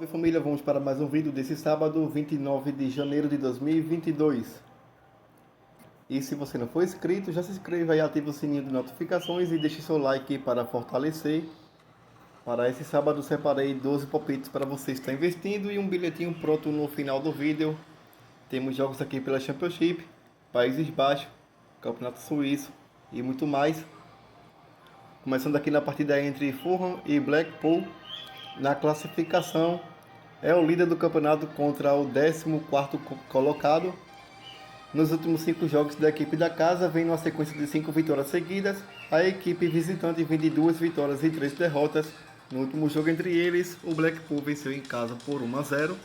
Oi família, vamos para mais um vídeo desse sábado, 29 de janeiro de 2022. E se você não for inscrito, já se inscreva e ative o sininho de notificações e deixe seu like para fortalecer. Para esse sábado separei 12 palpites para você estar investindo e um bilhetinho pronto no final do vídeo. Temos jogos aqui pela Championship, Países Baixos, Campeonato Suíço e muito mais. Começando aqui na partida entre Fulham e Blackpool. Na classificação, é o líder do campeonato contra o 14º colocado. Nos últimos 5 jogos da equipe da casa, vem numa sequência de 5 vitórias seguidas. A equipe visitante vem de 2 vitórias e 3 derrotas. No último jogo entre eles, o Blackpool venceu em casa por 1-0.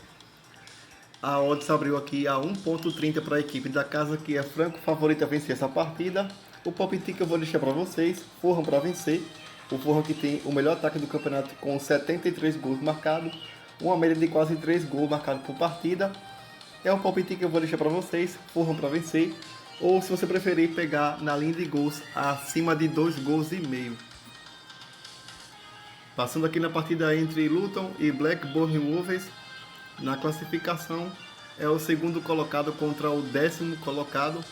A odds abriu aqui a 1.30 para a equipe da casa, que é franco favorita a vencer essa partida. O palpite que eu vou deixar para vocês, Fulham para vencer. O Fulham que tem o melhor ataque do campeonato com 73 gols marcados, uma média de quase 3 gols marcados por partida. É o palpite que eu vou deixar para vocês, Fulham para vencer. Ou se você preferir pegar na linha de gols acima de 2 gols e meio. Passando aqui na partida entre Luton e Blackburn Rovers. Na classificação, é o segundo colocado contra o 10º colocado.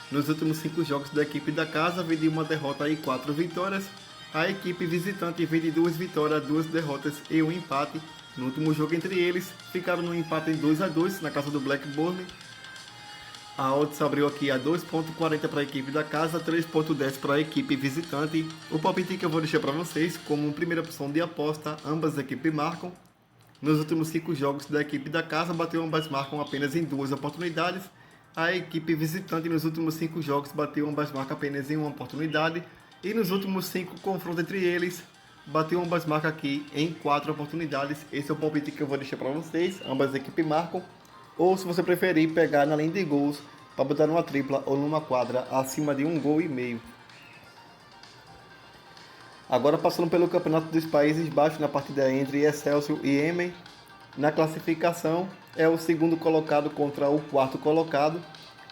Nos últimos 5 jogos da equipe da casa, vem de uma derrota e 4 vitórias. A equipe visitante vem de 2 vitórias, 2 derrotas e 1 empate. No último jogo entre eles, ficaram no empate em 2-2 na casa do Blackburn. A odds abriu aqui a 2.40 para a equipe da casa, 3.10 para a equipe visitante. O palpite que eu vou deixar para vocês como primeira opção de aposta, ambas equipes marcam. Nos últimos 5 jogos da equipe da casa, bateu ambas marcam apenas em 2 oportunidades. A equipe visitante nos últimos 5 jogos bateu ambas marcas apenas em 1 oportunidade. E nos últimos 5 confrontos entre eles, bateu ambas marcas aqui em 4 oportunidades. Esse é o palpite que eu vou deixar para vocês, ambas equipes marcam. Ou se você preferir, pegar na linha de gols para botar numa tripla ou numa quadra acima de 1 gol e meio. Agora passando pelo Campeonato dos Países Baixos na partida entre Excelsior e Emmen. Na classificação, é o segundo colocado contra o 4º colocado.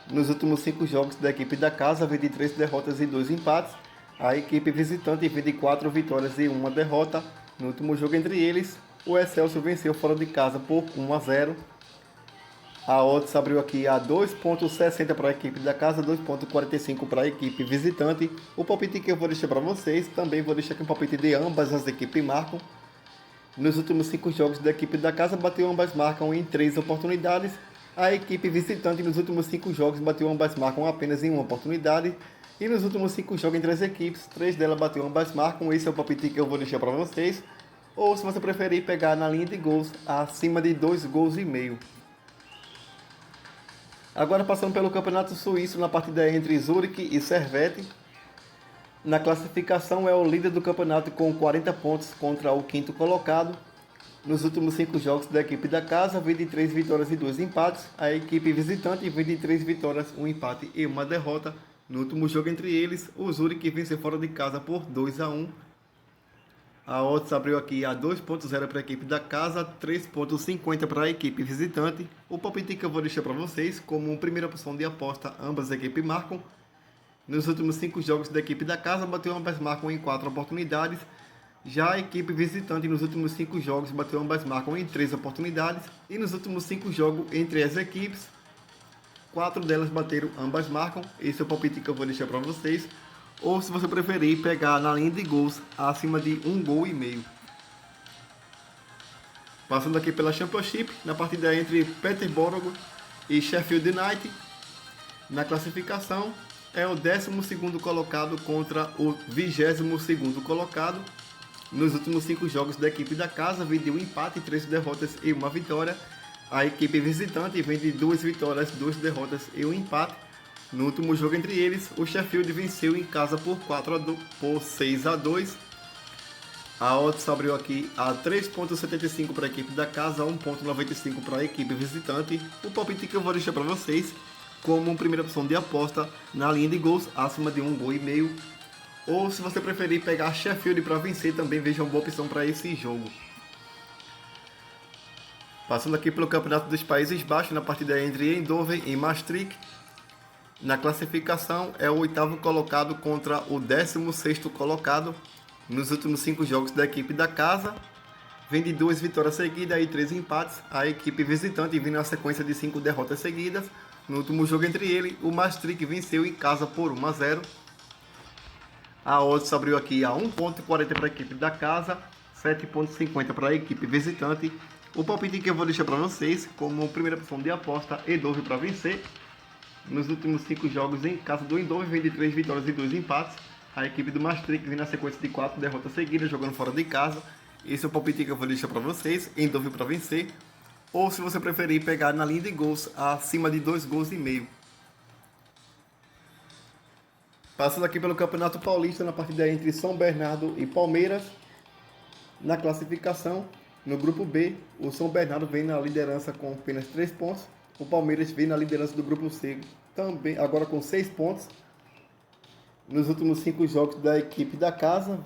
Nos últimos 5 jogos da equipe da casa, vem de 3 derrotas e 2 empates. A equipe visitante vem de 4 vitórias e 1 derrota. No último jogo entre eles, o Excelsior venceu fora de casa por 1-0. A odds abriu aqui a 2.60 para a equipe da casa, 2.45 para a equipe visitante. O palpite que eu vou deixar para vocês, também vou deixar aqui um palpite de ambas as equipes marcam. Nos últimos 5 jogos da equipe da casa, bateu ambas marcam em 3 oportunidades. A equipe visitante nos últimos 5 jogos bateu ambas marcam apenas em 1 oportunidade. E nos últimos 5 jogos entre as equipes, 3 delas bateu ambas marcam. Esse é o palpite que eu vou deixar para vocês. Ou se você preferir, pegar na linha de gols acima de 2 gols e meio. Agora passando pelo Campeonato Suíço na partida entre Zurich e Servette. Na classificação é o líder do campeonato com 40 pontos contra o 5º colocado. Nos últimos 5 jogos da equipe da casa, vem de 3 vitórias e 2 empates. A equipe visitante vem de 3 vitórias, 1 empate e 1 derrota. No último jogo entre eles, o Zurich venceu fora de casa por 2-1. A odds abriu aqui a 2.0 para a equipe da casa, 3.50 para a equipe visitante. O palpite que eu vou deixar para vocês como primeira opção de aposta, ambas as equipes marcam. Nos últimos 5 jogos da equipe da casa, bateu ambas marcam em 4 oportunidades. Já a equipe visitante nos últimos 5 jogos bateu ambas marcam em 3 oportunidades. E nos últimos 5 jogos entre as equipes, 4 delas bateram ambas marcam. Esse é o palpite que eu vou deixar para vocês. Ou se você preferir, pegar na linha de gols acima de 1 gol e meio. Passando aqui pela Championship, na partida entre Peterborough e Sheffield United. Na classificação, é o 12º colocado contra o 22º colocado. Nos últimos 5 jogos da equipe da casa, vem de 1 empate, 3 derrotas e 1 vitória. A equipe visitante vem de 2 vitórias, 2 derrotas e 1 empate. No último jogo entre eles, o Sheffield venceu em casa por 6-2. A odds abriu aqui a 3.75 para a equipe da casa, 1.95 para a equipe visitante. O palpite que eu vou deixar para vocês como primeira opção de aposta na linha de gols acima de 1 gol e meio. Ou se você preferir pegar Sheffield para vencer, também veja uma boa opção para esse jogo. Passando aqui pelo Campeonato dos Países Baixos, na partida entre Eindhoven e Maastricht. Na classificação é o 8º colocado contra o 16º colocado. Nos últimos 5 jogos da equipe da casa, vem de 2 vitórias seguidas e 3 empates. A equipe visitante vem na sequência de 5 derrotas seguidas. No último jogo entre ele, o Maastricht venceu em casa por 1-0. A odds abriu aqui a 1,40 para a equipe da casa, 7,50 para a equipe visitante. O palpite que eu vou deixar para vocês como primeira opção de aposta, Eindhoven para vencer. Nos últimos 5 jogos em casa do Eindhoven, vem de 3 vitórias e 2 empates. A equipe do Maastricht vem na sequência de 4 derrotas seguidas, jogando fora de casa. Esse é o palpite que eu vou deixar para vocês, Eindhoven para vencer. Ou, se você preferir, pegar na linha de gols acima de 2 gols e meio. Passando aqui pelo Campeonato Paulista, na partida entre São Bernardo e Palmeiras. Na classificação, no grupo B, o São Bernardo vem na liderança com apenas 3 pontos. O Palmeiras vem na liderança do grupo C, também agora com 6 pontos. Nos últimos 5 jogos da equipe da casa,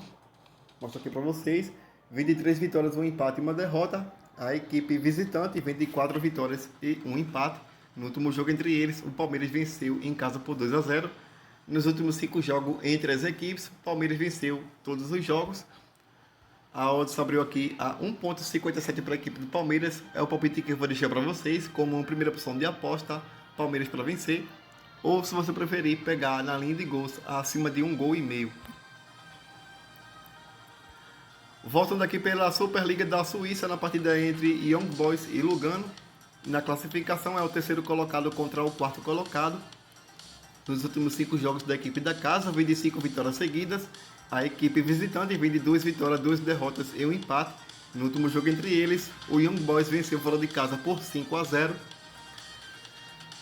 mostro aqui para vocês, vem de 3 vitórias, 1 empate e 1 derrota. A equipe visitante vem de 4 vitórias e 1 empate. No último jogo entre eles, o Palmeiras venceu em casa por 2-0. Nos últimos 5 jogos entre as equipes, o Palmeiras venceu todos os jogos. A odds abriu aqui a 1,57 para a equipe do Palmeiras. É o palpite que eu vou deixar para vocês como primeira opção de aposta, Palmeiras para vencer. Ou, se você preferir, pegar na linha de gols acima de 1 gol e meio. Voltando aqui pela Superliga da Suíça, na partida entre Young Boys e Lugano. Na classificação é o terceiro colocado contra o quarto colocado. Nos últimos 5 jogos da equipe da casa, vem de 5 vitórias seguidas. A equipe visitante vem de 2 vitórias, 2 derrotas e 1 empate. No último jogo entre eles, o Young Boys venceu fora de casa por 5-0.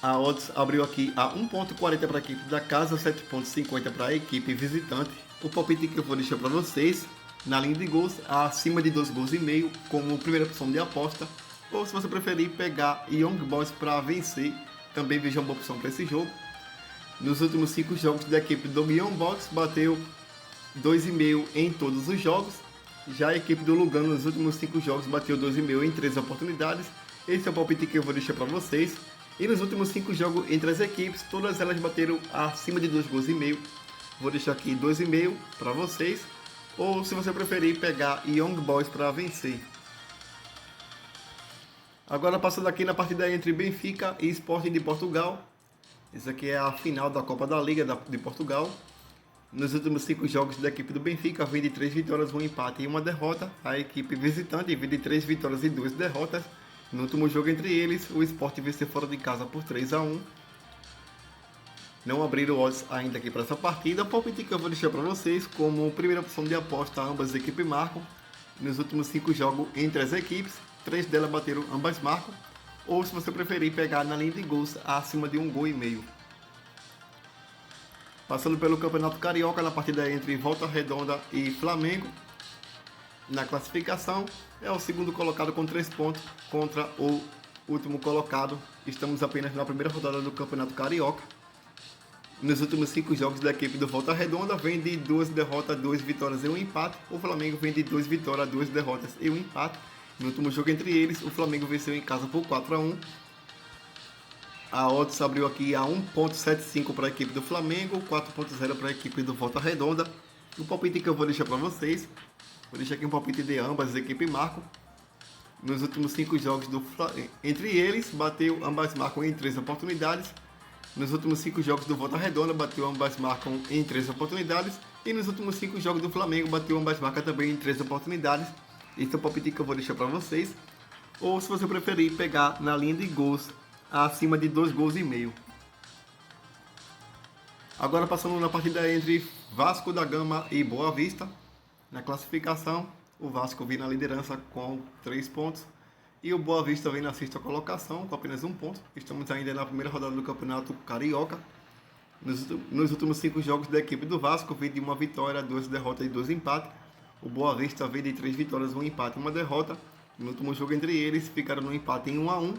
A odds abriu aqui a 1,40 para a equipe da casa, 7,50 para a equipe visitante. O palpite que eu vou deixar para vocês, na linha de gols, acima de 2 gols e meio, como primeira opção de aposta. Ou, se você preferir, pegar Young Boys para vencer, também veja uma boa opção para esse jogo. Nos últimos 5 jogos da equipe do Young Boys, bateu 2,5 em todos os jogos. Já a equipe do Lugano, nos últimos 5 jogos, bateu 2,5 em 3 oportunidades. Esse é o palpite que eu vou deixar para vocês. E nos últimos 5 jogos entre as equipes, todas elas bateram acima de 2 gols e meio. Vou deixar aqui 2,5 para vocês. Ou, se você preferir, pegar Young Boys para vencer. Agora, passando aqui na partida entre Benfica e Sporting de Portugal. Essa aqui é a final da Copa da Liga de Portugal. Nos últimos 5 jogos da equipe do Benfica, vem de 3 vitórias, 1 empate e 1 derrota. A equipe visitante vem de 3 vitórias e 2 derrotas. No último jogo entre eles, o Sport venceu fora de casa por 3-1. Não abriram odds ainda aqui para essa partida. O palpite que eu vou deixar para vocês como primeira opção de aposta, ambas as equipes marcam. Nos últimos 5 jogos entre as equipes, 3 delas bateram, ambas marcam. Ou, se você preferir, pegar na linha de gols acima de 1 gol e meio. Passando pelo Campeonato Carioca, na partida entre Volta Redonda e Flamengo. Na classificação, é o segundo colocado com 3 pontos contra o último colocado. Estamos apenas na primeira rodada do Campeonato Carioca. Nos últimos 5 jogos da equipe do Volta Redonda, vem de 2 derrotas, 2 vitórias e 1 empate. O Flamengo vem de 2 vitórias, 2 derrotas e 1 empate. No último jogo entre eles, o Flamengo venceu em casa por 4-1. A odds abriu aqui a 1,75 para a equipe do Flamengo, 4,0 para a equipe do Volta Redonda. O palpite que eu vou deixar para vocês, vou deixar aqui um palpite de ambas as equipes marcam. Nos últimos 5 jogos entre eles, bateu, ambas marcam em 3 oportunidades. Nos últimos 5 jogos do Volta Redonda, bateu, ambas marcam em 3 oportunidades. E nos últimos 5 jogos do Flamengo, bateu, ambas marcam também em 3 oportunidades. Esse é o palpite que eu vou deixar para vocês. Ou, se você preferir, pegar na linha de gols acima de 2 gols e meio. Agora, passando na partida entre Vasco da Gama e Boa Vista. Na classificação, o Vasco vem na liderança com 3 pontos. E o Boa Vista vem na sexta colocação com apenas 1 ponto. Estamos ainda na primeira rodada do Campeonato Carioca. Nos últimos 5 jogos da equipe do Vasco, vem de 1 vitória, 2 derrotas e 2 empates. O Boa Vista vem de 3 vitórias, 1 empate e 1 derrota. No último jogo entre eles, ficaram no empate em 1-1.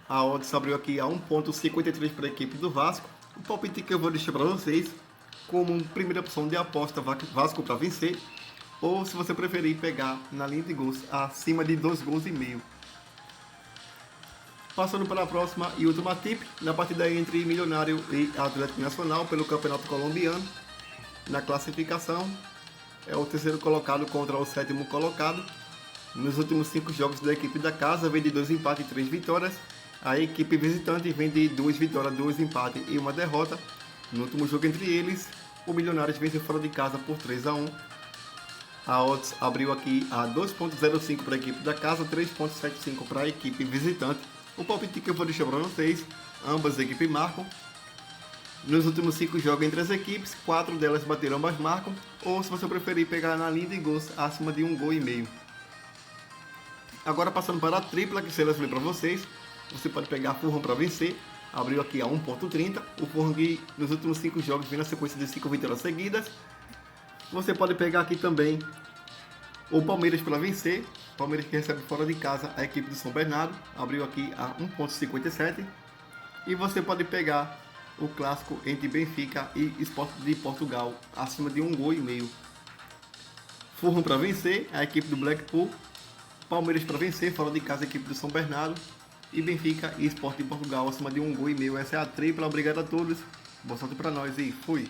A odds abriu aqui a 1,53 para a equipe do Vasco. O palpite que eu vou deixar para vocês como primeira opção de aposta, Vasco para vencer. Ou, se você preferir, pegar na linha de gols acima de 2 gols e meio. Passando para a próxima e última tip, na partida entre Milionário e Atlético Nacional pelo Campeonato Colombiano. Na classificação, é o terceiro colocado contra o sétimo colocado. Nos últimos 5 jogos da equipe da casa, vem de 2 empates e 3 vitórias. A equipe visitante vem de 2 vitórias, 2 empates e 1 derrota. No último jogo entre eles, o Milionários venceu fora de casa por 3-1. A odds abriu aqui a 2.05 para a equipe da casa, 3.75 para a equipe visitante. O palpite que eu vou deixar para vocês, ambas equipes marcam. Nos últimos 5 jogos entre as equipes, 4 delas bateram, ambas marcam. Ou se você preferir pegar na linha de gols, acima de 1,5 gol. Agora passando para a tripla que selecionei para vocês, você pode pegar Fulham para vencer. Abriu aqui a 1.30. O Fulham nos últimos 5 jogos vem na sequência de 5 vitórias seguidas. Você pode pegar aqui também o Palmeiras para vencer. Palmeiras que recebe fora de casa a equipe do São Bernardo. Abriu aqui a 1.57. E você pode pegar o clássico entre Benfica e Sport de Portugal, acima de 1,5 gol. Fulham para vencer a equipe do Blackpool. Palmeiras para vencer fora de casa a equipe do São Bernardo. E Benfica e Sport de Portugal acima de 1,5 gol. Essa é a tripla. Obrigado a todos. Boa sorte para nós e fui!